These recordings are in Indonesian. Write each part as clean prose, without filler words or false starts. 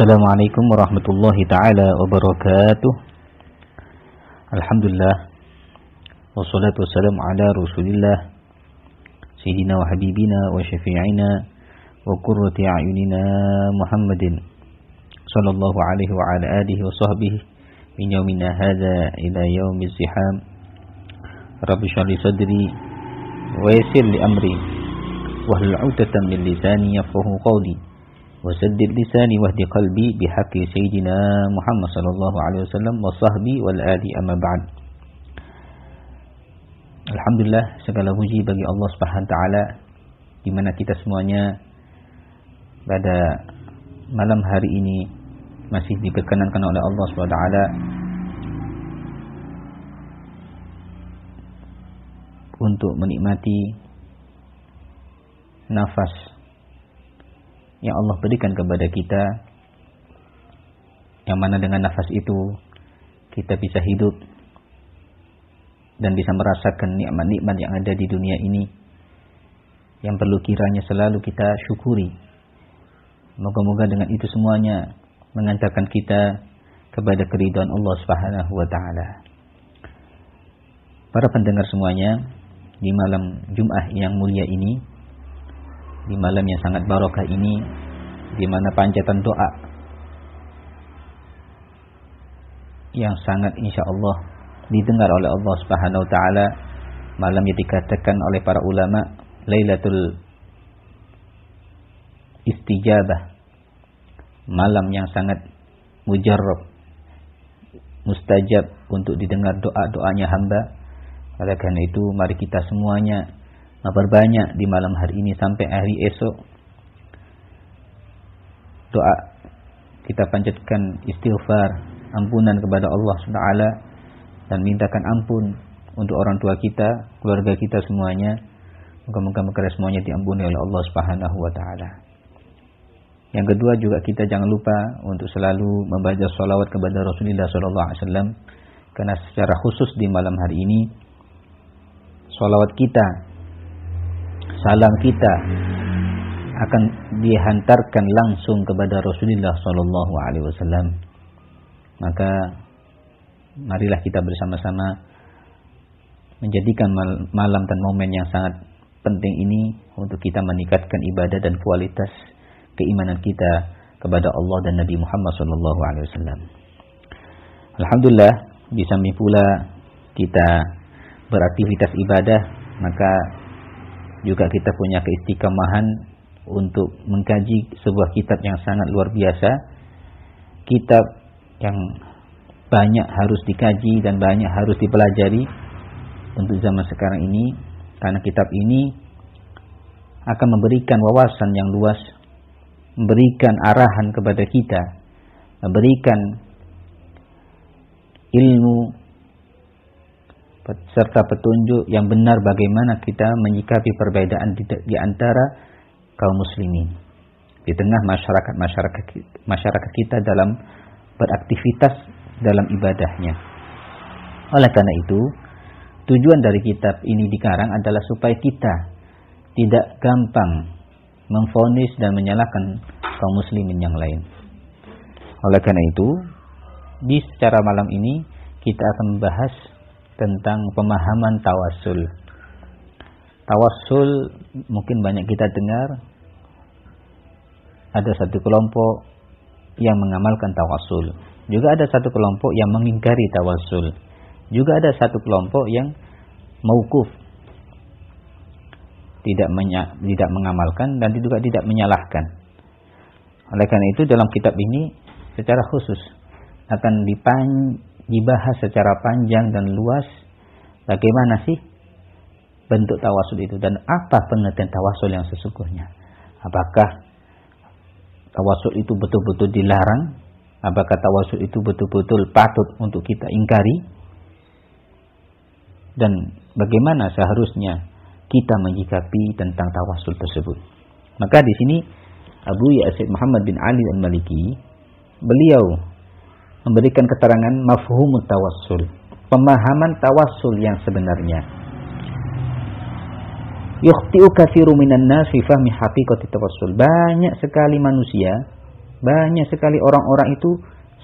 Assalamualaikum warahmatullahi ta'ala wabarakatuh. Alhamdulillah, wassalatu wassalamu ala rasulillah Sayyidina wa habibina wa syafi'ina wa qurrati a'yunina Muhammadin sallallahu alaihi wa ala alihi wa sahbihi min yaumina hadha ila yaumiz ziham. Rabbi shrah li sadri wa yassir li amri wahlul 'uqdatam min lisani yafqahu qawli wasaddid lisani wahdi qalbi bihaqqi sayyidina Muhammad sallallahu alaihi wasallam wa sahbi wal ali amma ba'd. Alhamdulillah, segala puji bagi Allah Subhanahu wa taala, di mana kita semuanya pada malam hari ini masih diperkenankan oleh Allah Subhanahu wa taala untuk menikmati nafas yang Allah berikan kepada kita, yang mana dengan nafas itu kita bisa hidup dan bisa merasakan nikmat-nikmat yang ada di dunia ini, yang perlu kiranya selalu kita syukuri. Moga-moga dengan itu semuanya mengantarkan kita kepada keridhaan Allah Subhanahu wa taala. Para pendengar semuanya, di malam Jumat yang mulia ini, di malam yang sangat barakah ini, di mana panjatan doa yang sangat insyaallah didengar oleh Allah Subhanahu wa taala, malam yang dikatakan oleh para ulama Lailatul Istijabah, malam yang sangat mujarrab, mustajab untuk didengar doa-doanya hamba. Oleh karena itu, mari kita semuanya memperbanyak di malam hari ini sampai hari esok doa, kita panjatkan istighfar, ampunan kepada Allah SWT, dan mintakan ampun untuk orang tua kita, keluarga kita semuanya. Moga-moga mereka semuanya diampuni oleh Allah Subhanahu wa taala. Yang kedua juga, kita jangan lupa untuk selalu membaca sholawat kepada Rasulullah SAW, karena secara khusus di malam hari ini sholawat kita, salam kita akan dihantarkan langsung kepada Rasulullah sallallahu alaihi wasallam. Maka marilah kita bersama-sama menjadikan malam dan momen yang sangat penting ini untuk kita meningkatkan ibadah dan kualitas keimanan kita kepada Allah dan Nabi Muhammad sallallahu alaihi wasallam. Alhamdulillah, di samping pula kita beraktivitas ibadah, maka juga kita punya keistiqomahan untuk mengkaji sebuah kitab yang sangat luar biasa, kitab yang banyak harus dikaji dan banyak harus dipelajari untuk zaman sekarang ini, karena kitab ini akan memberikan wawasan yang luas, memberikan arahan kepada kita, memberikan ilmu serta petunjuk yang benar bagaimana kita menyikapi perbedaan di antara kaum muslimin di tengah masyarakat kita dalam beraktivitas dalam ibadahnya. Oleh karena itu, tujuan dari kitab ini dikarang adalah supaya kita tidak gampang memvonis dan menyalahkan kaum muslimin yang lain. Oleh karena itu, di secara malam ini kita akan membahas tentang pemahaman tawassul. Tawassul mungkin banyak kita dengar. Ada satu kelompok yang mengamalkan tawassul, juga ada satu kelompok yang mengingkari tawassul, juga ada satu kelompok yang mauquf, tidak mengamalkan dan juga tidak menyalahkan. Oleh karena itu, dalam kitab ini secara khusus akan dibahas secara panjang dan luas bagaimana sih bentuk tawasul itu dan apa pengertian tawasul yang sesungguhnya. Apakah tawasul itu betul-betul dilarang? Apakah tawasul itu betul-betul patut untuk kita ingkari? Dan bagaimana seharusnya kita menyikapi tentang tawasul tersebut? Maka di sini Abu Ya'sid Muhammad bin Ali al-Maliki, beliau memberikan keterangan mafhumut tawassul, pemahaman tawassul yang sebenarnya. Yukhti'u katsiru minan nas fi fahmi haqiqati tawassul. Banyak sekali manusia Banyak sekali orang-orang itu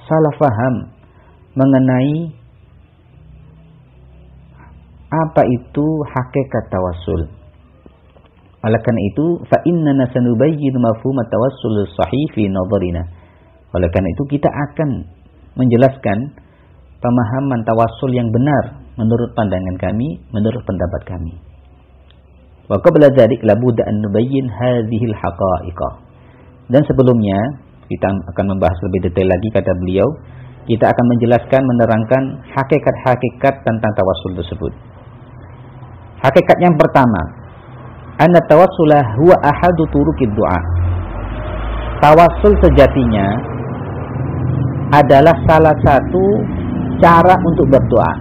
salah faham mengenai apa itu hakikat tawassul. Oleh karena itu, fa innana sanubayyinu mafhum at-tawassul sahih fi nadharina. Oleh karena itu kita akan menjelaskan pemahaman tawassul yang benar menurut pandangan kami, menurut pendapat kami. Wa qabla dzalik la budda an nubayyin hadhihi al-haqa'iq. Dan sebelumnya kita akan membahas lebih detail lagi, kata beliau, kita akan menjelaskan, menerangkan hakikat-hakikat tentang tawassul tersebut. Hakikat yang pertama, anna tawassula huwa ahadu turuqid du'a. Tawassul sejatinya adalah salah satu cara untuk berdoa.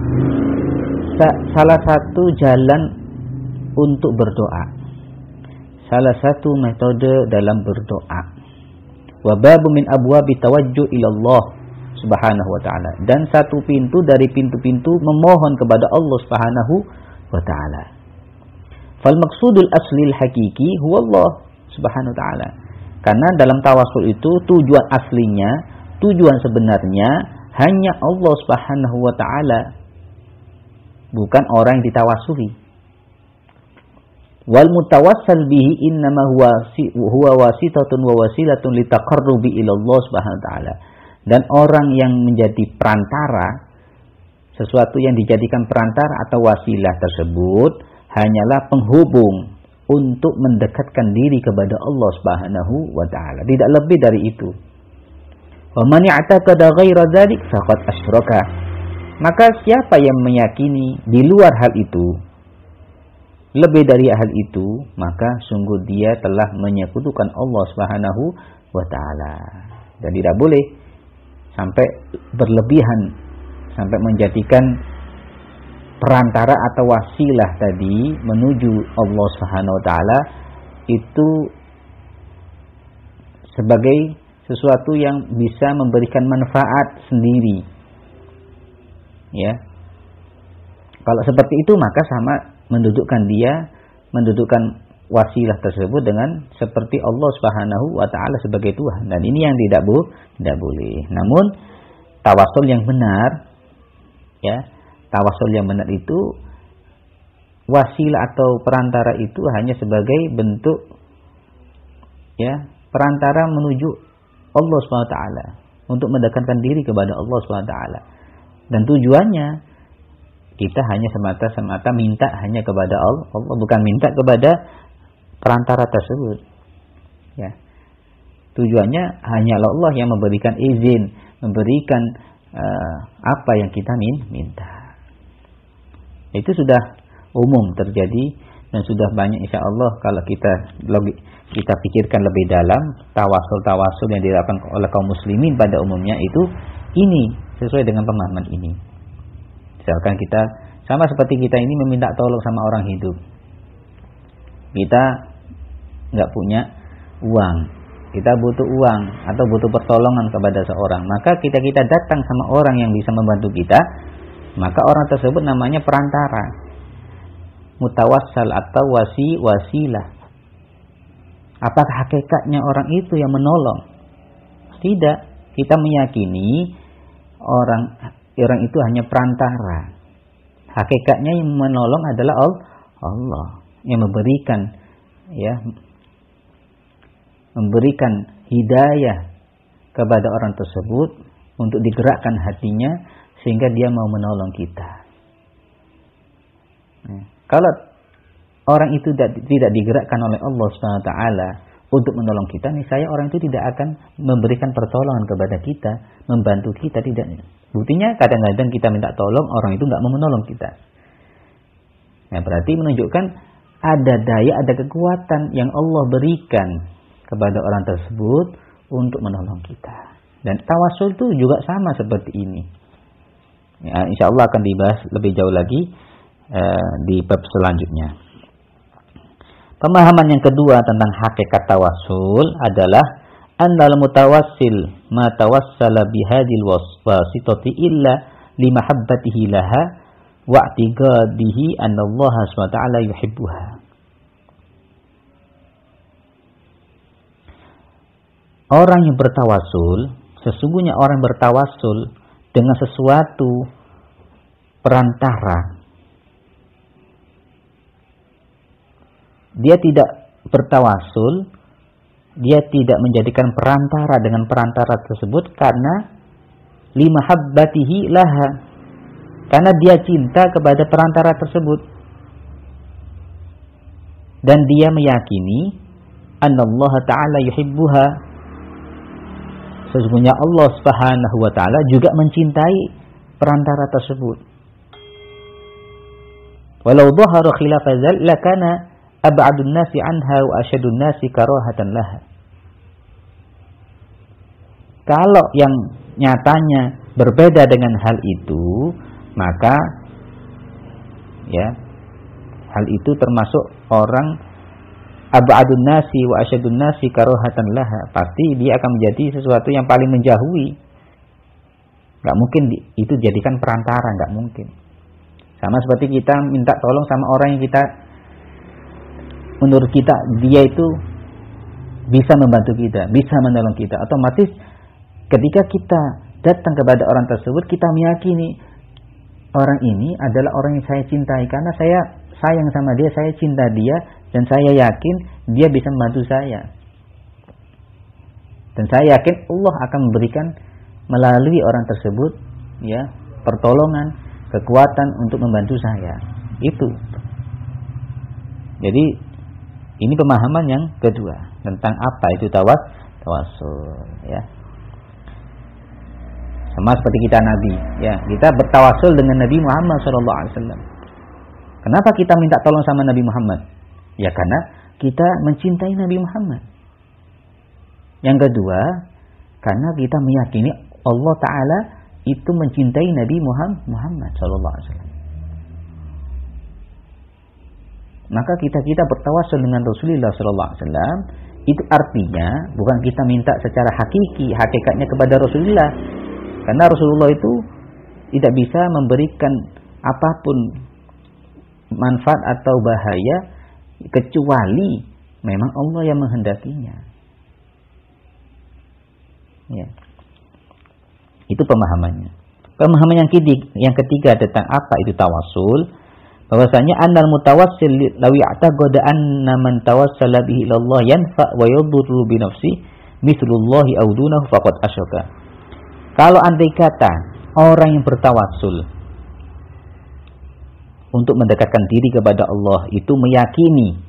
Salah satu jalan untuk berdoa. Salah satu metode dalam berdoa. Wa babu min abwabi tawajjuh ila Allah Subhanahu wa ta'ala. Dan satu pintu dari pintu-pintu memohon kepada Allah Subhanahu wa ta'ala. Fal maqsudul aslil hakiki huwa Allah Subhanahu wa ta'ala. Karena dalam tawassul itu tujuan aslinya, tujuan sebenarnya hanya Allah Subhanahu wa ta'ala, bukan orang yang ditawasuli. Wal mutawassal bihi innama huwa wasitatun wa wasilatun litaqarrubi ila Allah Subhanahu wa ta'ala. Dan orang yang menjadi perantara, sesuatu yang dijadikan perantara atau wasilah tersebut hanyalah penghubung untuk mendekatkan diri kepada Allah Subhanahu wa ta'ala. Tidak lebih dari itu. Wa man i'taqada ghaira dzalik faqad asyraka. Maka siapa yang meyakini di luar hal itu, lebih dari hal itu, maka sungguh dia telah menyekutukan Allah Subhanahu wa ta'ala. Dan tidak boleh sampai berlebihan, sampai menjadikan perantara atau wasilah tadi menuju Allah Subhanahu wa ta'ala itu sebagai sesuatu yang bisa memberikan manfaat sendiri. Ya. Kalau seperti itu maka sama mendudukkan wasilah tersebut dengan seperti Allah Subhanahu wa ta'ala sebagai Tuhan. Dan ini yang tidak boleh. Namun tawassul yang benar, ya, tawassul yang benar itu wasilah atau perantara itu hanya sebagai bentuk, ya, perantara menuju Allah Subhanahu wa ta'ala, untuk mendekatkan diri kepada Allah Subhanahu wa ta'ala. Dan tujuannya kita hanya semata-mata minta hanya kepada Allah, bukan minta kepada perantara tersebut. Ya. Tujuannya hanyalah Allah yang memberikan izin, memberikan apa yang kita minta. Itu sudah umum terjadi dan sudah banyak insya Allah kalau kita pikirkan lebih dalam, tawassul yang dilakukan oleh kaum muslimin pada umumnya itu ini sesuai dengan pemahaman ini. Misalkan kita sama seperti kita ini meminta tolong sama orang hidup. Kita nggak punya uang, kita butuh uang atau butuh pertolongan kepada seorang, maka kita datang sama orang yang bisa membantu kita, maka orang tersebut namanya perantara, mutawassal atau wasilah. Apakah hakikatnya orang itu yang menolong? Tidak. Kita meyakini orang itu hanya perantara. Hakikatnya yang menolong adalah Allah yang memberikan hidayah kepada orang tersebut untuk digerakkan hatinya sehingga dia mau menolong kita. Kalau orang itu tidak digerakkan oleh Allah Subhanahu wa ta'ala untuk menolong kita, niscaya orang itu tidak akan memberikan pertolongan kepada kita, membantu kita, tidak. Buktinya kadang-kadang kita minta tolong, orang itu nggak mau menolong kita. Nah, berarti menunjukkan ada daya, ada kekuatan yang Allah berikan kepada orang tersebut untuk menolong kita. Dan tawassul itu juga sama seperti ini. Ya, insya Allah akan dibahas lebih jauh lagi di bab selanjutnya. Pemahaman yang kedua tentang hakikat tawassul adalah annal mutawassil ma tawassala bihadil wasitati illa limahabbatihi laha wa i'tiqadihi anna Allah Subhanahu wa ta'ala yuhibbuha. orang yang bertawasul, sesungguhnya orang bertawasul dengan sesuatu perantara. Dia tidak bertawasul, dia tidak menjadikan perantara dengan perantara tersebut karena limahabbatihi laha, karena dia cinta kepada perantara tersebut, dan dia meyakini annallaha ta'ala yuhibbuha, sesungguhnya Allah Subhanahu wa ta'ala juga mencintai perantara tersebut. Walau dhahara khilafa dzal lakana ab'adun nasi anha wa asyadun nasi karahatan laha. Kalau yang nyatanya berbeda dengan hal itu, maka ya, hal itu termasuk orang ab'adun nasi wa asyadun nasi karahatan laha. Pasti dia akan menjadi sesuatu yang paling menjauhi. Enggak mungkin itu jadikan perantara, enggak mungkin. Sama seperti kita minta tolong sama orang yang kita, menurut kita dia itu bisa membantu kita, bisa menolong kita, otomatis ketika kita datang kepada orang tersebut, kita meyakini orang ini adalah orang yang saya cintai karena saya sayang sama dia, saya cinta dia, dan saya yakin dia bisa membantu saya, dan saya yakin Allah akan memberikan melalui orang tersebut ya pertolongan, kekuatan untuk membantu saya. Itu. Jadi ini pemahaman yang kedua tentang apa itu tawasul ya. Sama seperti kita Nabi ya, kita bertawasul dengan Nabi Muhammad SAW. Kenapa kita minta tolong sama Nabi Muhammad? Ya karena kita mencintai Nabi Muhammad. Yang kedua, karena kita meyakini Allah Ta'ala itu mencintai Nabi Muhammad SAW. Maka kita bertawasul dengan Rasulullah SAW, itu artinya bukan kita minta secara hakikatnya kepada Rasulullah, karena Rasulullah itu tidak bisa memberikan apapun manfaat atau bahaya kecuali memang Allah yang menghendakinya. Ya. Itu pemahamannya. Pemahaman yang ketiga tentang apa itu tawasul, bahwasanya annal mutawassil law ya'taqada anna man tawassala bihi ila Allah yanfa wa yadurru bi nafsi mithlullahi aw dunahu faqad asyraka. Kalau andai kata orang yang bertawassul untuk mendekatkan diri kepada Allah itu meyakini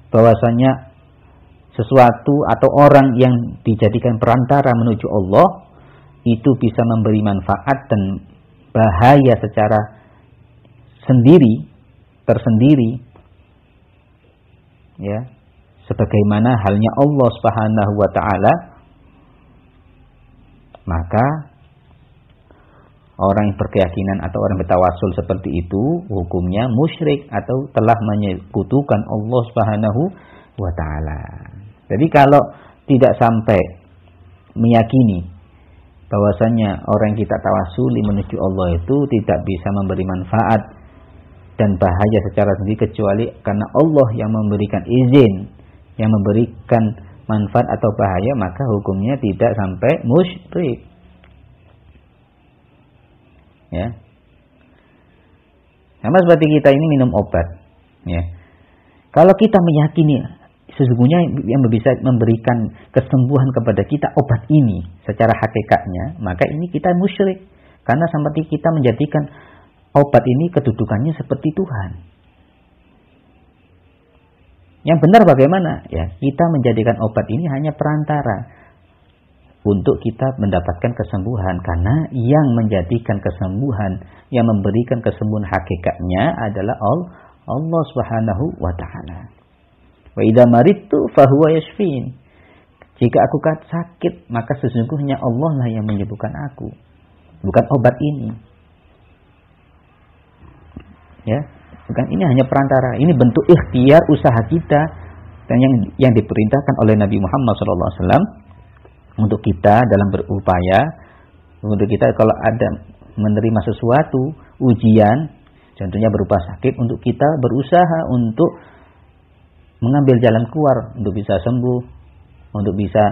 bahwasanya sesuatu atau orang yang dijadikan perantara menuju Allah itu bisa memberi manfaat dan bahaya secara tersendiri ya, sebagaimana halnya Allah Subhanahu wa ta'ala, maka orang yang berkeyakinan atau orang bertawasul seperti itu hukumnya musyrik atau telah menyekutukan Allah Subhanahu wa ta'ala. Jadi kalau tidak sampai meyakini bahwasanya orang yang kita tawasuli menuju Allah itu tidak bisa memberi manfaat dan bahaya secara sendiri kecuali karena Allah yang memberikan izin, yang memberikan manfaat atau bahaya, maka hukumnya tidak sampai musyrik. Ya. Sama seperti kita ini minum obat, ya. Kalau kita meyakini sesungguhnya yang bisa memberikan kesembuhan kepada kita obat ini secara hakikatnya, maka ini kita musyrik karena seperti kita menjadikan obat ini kedudukannya seperti Tuhan. Yang benar bagaimana? Ya, kita menjadikan obat ini hanya perantara untuk kita mendapatkan kesembuhan, karena yang menjadikan kesembuhan, yang memberikan kesembuhan hakikatnya adalah Allah Subhanahu wa ta'ala. Wa idza maridtu fahuwa yashfin. Jika aku sakit, maka sesungguhnya Allah lah yang menyembuhkan aku, bukan obat ini. Ya, bukan, ini hanya perantara. Ini bentuk ikhtiar usaha kita dan yang diperintahkan oleh Nabi Muhammad SAW untuk kita dalam berupaya, untuk kita kalau ada menerima sesuatu ujian, contohnya berupa sakit, untuk kita berusaha untuk mengambil jalan keluar untuk bisa sembuh, untuk bisa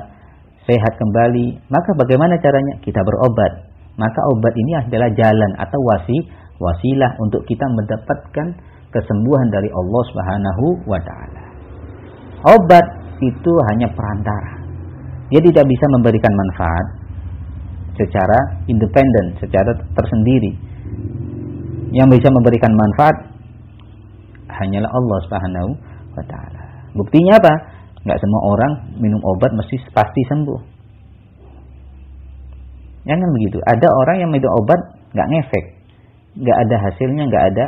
sehat kembali. Maka bagaimana caranya? Kita berobat. Maka obat ini adalah jalan atau wasilah untuk kita mendapatkan kesembuhan dari Allah Subhanahu wa taala. Obat itu hanya perantara. Dia tidak bisa memberikan manfaat secara independen, secara tersendiri. Yang bisa memberikan manfaat hanyalah Allah Subhanahu wa taala. Buktinya apa? Enggak semua orang minum obat mesti pasti sembuh. Jangan begitu. Ada orang yang minum obat enggak ngefek, enggak ada hasilnya, enggak ada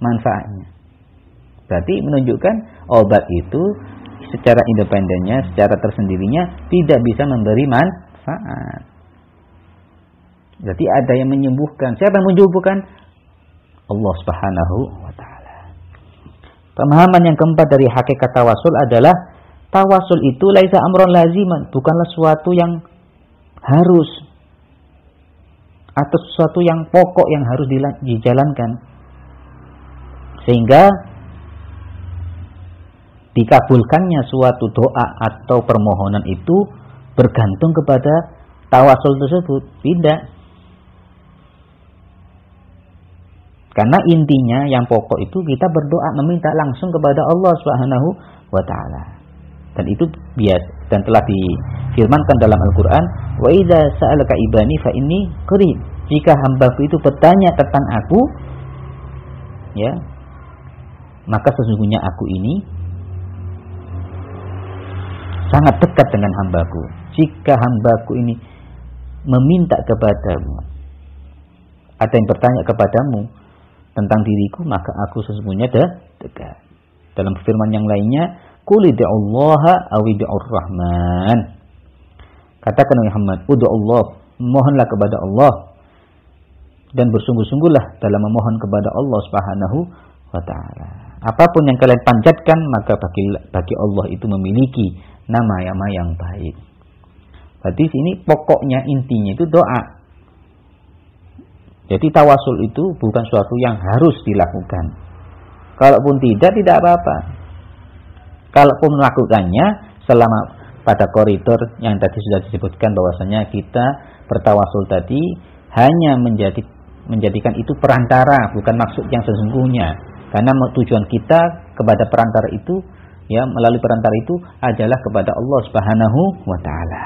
manfaatnya. Berarti menunjukkan obat itu secara independennya, secara tersendirinya tidak bisa memberi manfaat. Berarti ada yang menyembuhkan. Siapa yang menyembuhkan? Allah Subhanahu wa taala. Pemahaman yang keempat dari hakikat tawasul adalah tawasul itu laisa amron laziman, bukanlah sesuatu yang harus atau sesuatu yang pokok yang harus dijalankan. Sehingga dikabulkannya suatu doa atau permohonan itu bergantung kepada tawasul tersebut. Tidak. Karena intinya yang pokok itu kita berdoa meminta langsung kepada Allah Subhanahu wa taala. Dan itu biasa dan telah difirmankan dalam Al-Qur'an, "Wa idza sa'alaka ibani fa inni qarib." Jika hambaku itu bertanya tentang aku, ya, maka sesungguhnya aku ini sangat dekat dengan hambaku. Jika hambaku ini meminta kepadamu, ada yang bertanya kepadamu tentang diriku, maka aku sesungguhnya dekat. Dalam firman yang lainnya, qul ud'ullaha aw ud'ur rahman. Katakan Muhammad, ud'ullah, mohonlah kepada Allah dan bersungguh-sungguhlah dalam memohon kepada Allah Subhanahu wa taala. Apapun yang kalian panjatkan, maka bagi Allah itu memiliki nama-nama yang baik. Berarti sini pokoknya intinya itu doa. Jadi tawasul itu bukan suatu yang harus dilakukan. Kalaupun tidak apa-apa. Kalaupun melakukannya selama pada koridor yang tadi sudah disebutkan bahwasanya kita bertawasul tadi hanya menjadikan itu perantara, bukan maksud yang sesungguhnya. Karena tujuan kita kepada perantara itu, ya, melalui perantara itu adalah kepada Allah Subhanahu wa taala.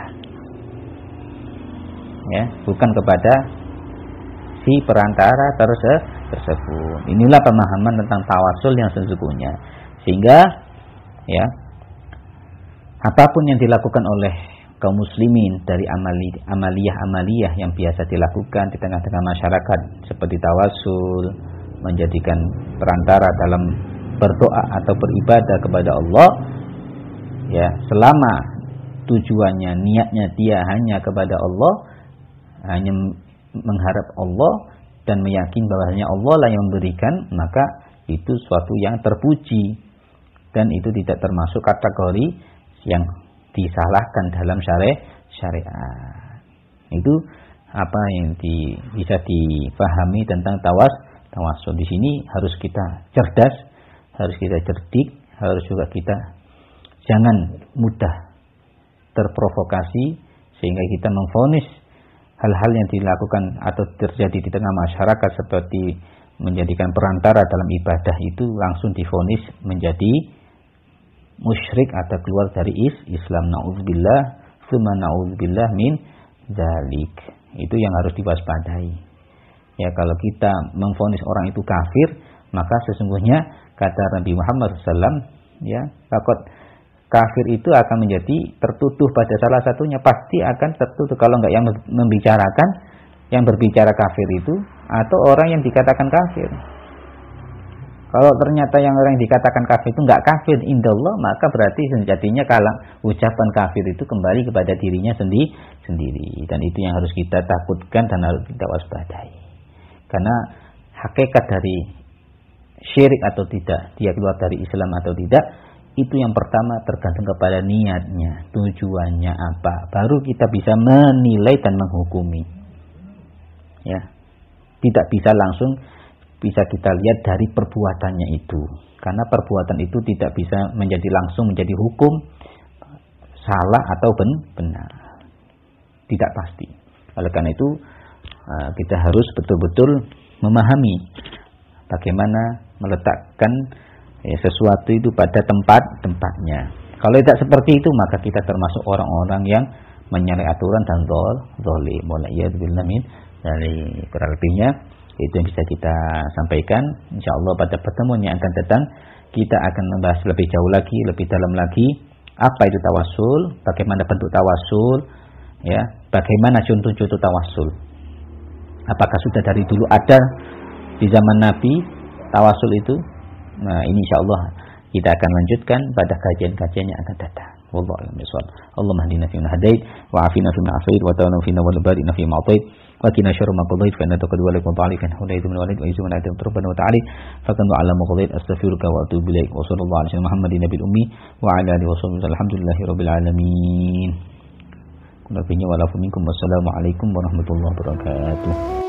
Ya, bukan kepada si perantara tersebut. Inilah pemahaman tentang tawasul yang sesungguhnya. Sehingga, ya, apapun yang dilakukan oleh kaum muslimin dari amaliyah yang biasa dilakukan di tengah-tengah masyarakat seperti tawasul, menjadikan perantara dalam berdoa atau beribadah kepada Allah, ya, selama tujuannya, niatnya dia hanya kepada Allah, hanya mengharap Allah dan meyakini bahwasanya Allah lah yang memberikan, maka itu suatu yang terpuji dan itu tidak termasuk kategori yang disalahkan dalam syariat. Itu apa yang bisa dipahami tentang tawasul. Di sini harus kita cerdas, harus kita cerdik, harus juga kita jangan mudah terprovokasi sehingga kita memvonis hal-hal yang dilakukan atau terjadi di tengah masyarakat seperti menjadikan perantara dalam ibadah itu langsung divonis menjadi musyrik atau keluar dari Islam. Na'udzubillah, tsumma na'udzubillah min dzalik. Itu yang harus diwaspadai. Ya, kalau kita memvonis orang itu kafir, maka sesungguhnya kata Nabi Muhammad SAW, ya, takut kafir itu akan menjadi tertuduh pada salah satunya, pasti akan tertuduh kalau enggak yang membicarakan, yang berbicara kafir itu atau orang yang dikatakan kafir. Kalau ternyata yang orang yang dikatakan kafir itu enggak kafir indallah, maka berarti sejatinya kalau ucapan kafir itu kembali kepada dirinya sendiri. Dan itu yang harus kita takutkan dan harus kita waspadai. Karena hakikat dari syirik atau tidak, dia keluar dari Islam atau tidak, itu yang pertama tergantung kepada niatnya, tujuannya apa. Baru kita bisa menilai dan menghukumi. Ya, tidak bisa langsung bisa kita lihat dari perbuatannya itu. Karena perbuatan itu tidak bisa langsung menjadi hukum salah atau benar. tidak pasti. Oleh karena itu kita harus betul-betul memahami bagaimana meletakkan sesuatu itu pada tempatnya. Kalau tidak seperti itu, maka kita termasuk orang-orang yang menyalahi aturan dan zalim. Waliyadzubillah min dari kurang lebihnya itu yang bisa kita sampaikan. Insyaallah pada pertemuan yang akan datang kita akan membahas lebih jauh lagi, lebih dalam lagi apa itu tawassul, bagaimana bentuk tawassul, ya, bagaimana contoh-contoh tawassul. Apakah sudah dari dulu ada di zaman Nabi tawassul itu? Nah, ini insyaallah kita akan lanjutkan pada kajian-kajian yang akan datang. Wallahu a'lam bishawab. Allahumma hdina fi man hadait wa afina fi man afait wa tawallana fi man barik fi ma atait wa qina syarra ma qadait fa innaka qad walika wa ta'alika hudaytu min walid wa yusman atam rabbana wa ta'ala fa kanu ala ma qadait astaghfiruka wa atubu ilaik wa sallallahu alaihi Muhammadin nabiyil ummi wa ala alihi wa sahbihi alhamdulillahi rabbil alamin. Kunabiyya wa la minkum wassalamu alaikum warahmatullahi wabarakatuh.